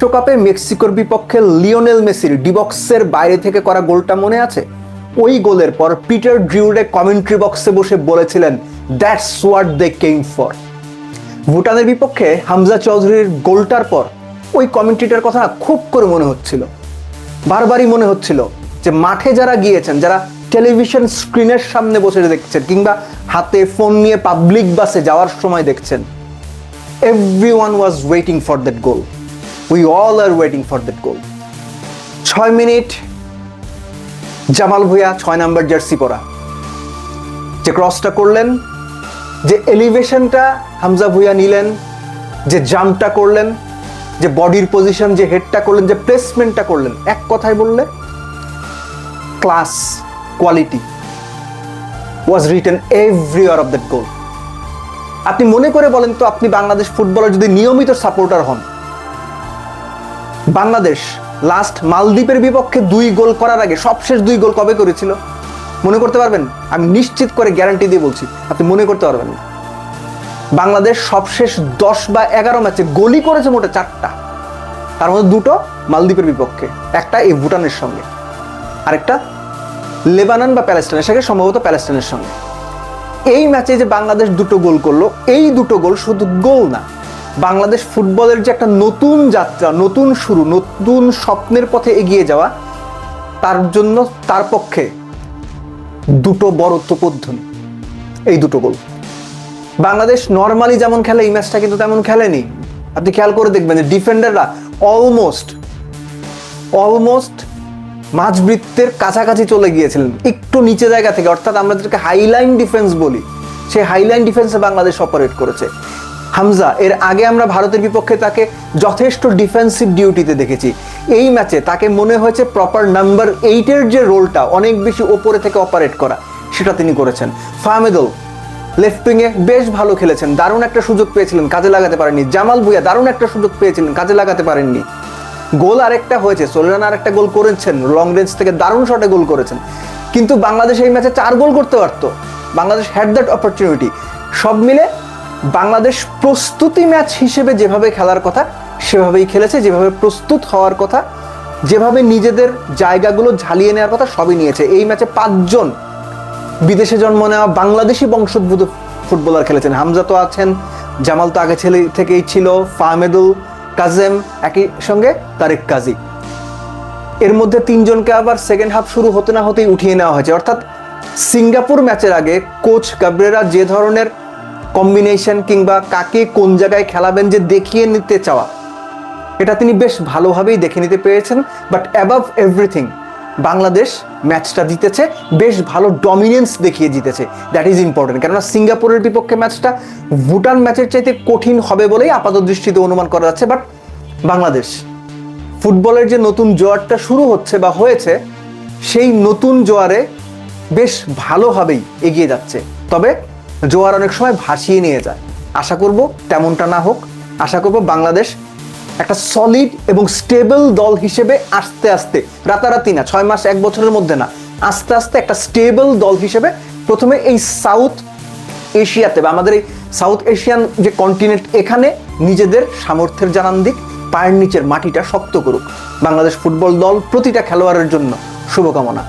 বিশ্বকাপে মেক্সিকোর বিপক্ষে লিওনেল মেসির ডিবক্সের বাইরে থেকে করা গোলটা মনে আছে? ওই গোলের পর পিটার ড্রিউডে কমেন্ট্রি বক্সে বসে বলেছিলেন, that's what they came for. ভুটানের বিপক্ষে হামজা চৌধুরীর গোলটার পর ওই কমেন্ট্রিটার কথা খুব করে মনে হচ্ছিল, বারবারই মনে হচ্ছিল যে মাঠে যারা গিয়েছেন, যারা টেলিভিশন স্ক্রিনের সামনে বসে দেখছেন কিংবা হাতে ফোন নিয়ে পাবলিক বাসে যাওয়ার সময় দেখছেন, everyone was waiting for that goal. We all are waiting for that goal. 6 minute Jamal Bhuiyan 6 number jersey পরা যে ক্রসটা করলেন, যে এলিভেশনটা হামজা ভুঁইয়া নিলেন, যে জাম্পটা করলেন, যে বডির পজিশন, যে হেডটা করলেন, যে প্লেসমেন্টটা করলেন, এক কথায় বললে class, quality was written everywhere of that goal. আপনি মনে করে বলেন তো, আপনি বাংলাদেশ ফুটবলের যদি নিয়মিত সাপোর্টার হন, বাংলাদেশ লাস্ট মালদ্বীপের বিপক্ষে 2 গোল করার আগে সবশেষ 2 গোল কবে করেছিল? মনে করতে পারবেন? আমি নিশ্চিত করে গ্যারান্টি দিয়ে বলছি, আপনি মনে করতে পারবেন না। বাংলাদেশ সবশেষ 10 বা 11 ম্যাচে গোলই করেছে মোটে 4টা, তার মধ্যে 2টো মালদ্বীপের বিপক্ষে, একটা এই ভুটানের সঙ্গে, আরেকটা লেবানন বা প্যালেস্টাইনের সঙ্গে, সম্ভবত প্যালেস্টাইনের সঙ্গে। এই ম্যাচে যে বাংলাদেশ 2টো গোল করলো, এই 2টো গোল শুধু গোল না, বাংলাদেশ ফুটবলের যে একটা নতুন যাত্রা, নতুন শুরু, নতুন স্বপ্নের পথে এগিয়ে যাওয়া, তার জন্য তার পক্ষে 2টো বড় তোপধ্বনি এই 2টো গোল। বাংলাদেশ নর্মালি যেমন খেলে, এই ম্যাচটা কিন্তু তেমন খেলেনি। আপনি খেয়াল করে দেখবেন যে ডিফেন্ডাররা অলমোস্ট মাঝবৃত্তের কাছাকাছি চলে গিয়েছিলেন, একটু নিচে জায়গা থেকে, অর্থাৎ আমরা যেটাকে হাইলাইন ডিফেন্স বলি, সেই হাইলাইন ডিফেন্সে বাংলাদেশ অপারেট করেছে। হামজা, এর আগে আমরা ভারতের বিপক্ষে তাকে যথেষ্ট ডিফেন্সিভ ডিউটিতে দেখেছি। এই ম্যাচে তাকে মনে হয়েছে প্রপার নাম্বার 8-এর যে রোলটা, অনেক বেশি ওপরে থেকে অপারেট করা, সেটা তিনি করেছেন। ফাহমেদুল লেফট উইংয়ে বেশ ভালো খেলেছেন, দারুণ একটা সুযোগ পেয়েছিলেন, কাজে লাগাতে পারেননি। জামাল ভুঁইয়া দারুণ একটা সুযোগ পেয়েছিলেন, কাজে লাগাতে পারেননি। গোল আরেকটা হয়েছে, সোলেমান আরেকটা গোল করেছেন, লং রেঞ্জ থেকে দারুণ শটে গোল করেছেন, কিন্তু বাংলাদেশ এই ম্যাচে 4 গোল করতে পারতো। Bangladesh had that opportunity. সব মিলে বাংলাদেশ প্রস্তুতি ম্যাচ হিসেবে যেভাবে খেলার কথা সেভাবেই খেলেছে, যেভাবে প্রস্তুত হওয়ার কথা, যেভাবে নিজেদের জায়গাগুলো ঝালিয়ে নেওয়ার কথা, সবই নিয়েছে। এই ম্যাচে 5 জন বিদেশে জন্ম নেওয়া বাংলাদেশি বংশোদ্ভূত ফুটবলার খেলেছেন। হামজা তো আছেন, জামাল তো আগে থেকেই ছিল, ফাহমেদুল, কাজেম, একই সঙ্গে তারেক কাজী। এর মধ্যে 3 জনকে আবার সেকেন্ড হাফ শুরু হতে না হতেই উঠিয়ে নেওয়া হয়েছে। অর্থাৎ সিঙ্গাপুর ম্যাচের আগে কোচ কাবরেরা যে ধরনের কম্বিনেশন কিংবা কাকে কোন জায়গায় খেলাবেন যে দেখিয়ে নিতে চাওয়া, এটা তিনি বেশ ভালোভাবেই দেখে নিতে পেরেছেন। বাট অ্যাবাভ এভরিথিং বাংলাদেশ ম্যাচটা জিতেছে, বেশ ভালো ডমিনেন্স দেখিয়ে জিতেছে। দ্যাট ইজ ইম্পর্টেন্ট, কেননা সিঙ্গাপুরের বিপক্ষে ম্যাচটা ভুটান ম্যাচের চাইতে কঠিন হবে বলেই আপাত দৃষ্টিতে অনুমান করা যাচ্ছে। বাট বাংলাদেশ ফুটবলের যে নতুন জোয়ারটা শুরু হচ্ছে বা হয়েছে, সেই নতুন জোয়ারে বেশ ভালোভাবেই এগিয়ে যাচ্ছে। তবে জোয়ার অনেক সময় ভাসিয়ে নিয়ে যায়। আশা করব তেমনটা না হোক। আশা করব বাংলাদেশ একটা সলিড এবং স্টেবল দল হিসেবে আস্তে আস্তে, রাতারাতি না, 6 মাস 1 বছরের মধ্যে না, আস্তে আস্তে একটা স্টেবল দল হিসেবে প্রথমে এই সাউথ এশিয়াতে বা আমাদের এই সাউথ এশিয়ান যে কন্টিনেন্ট, এখানে নিজেদের সামর্থ্যের জানান দিক, পায়ের নিচের মাটিটা শক্ত করুক। বাংলাদেশ ফুটবল দল প্রতিটা খেলোয়াড়ের জন্য শুভকামনা।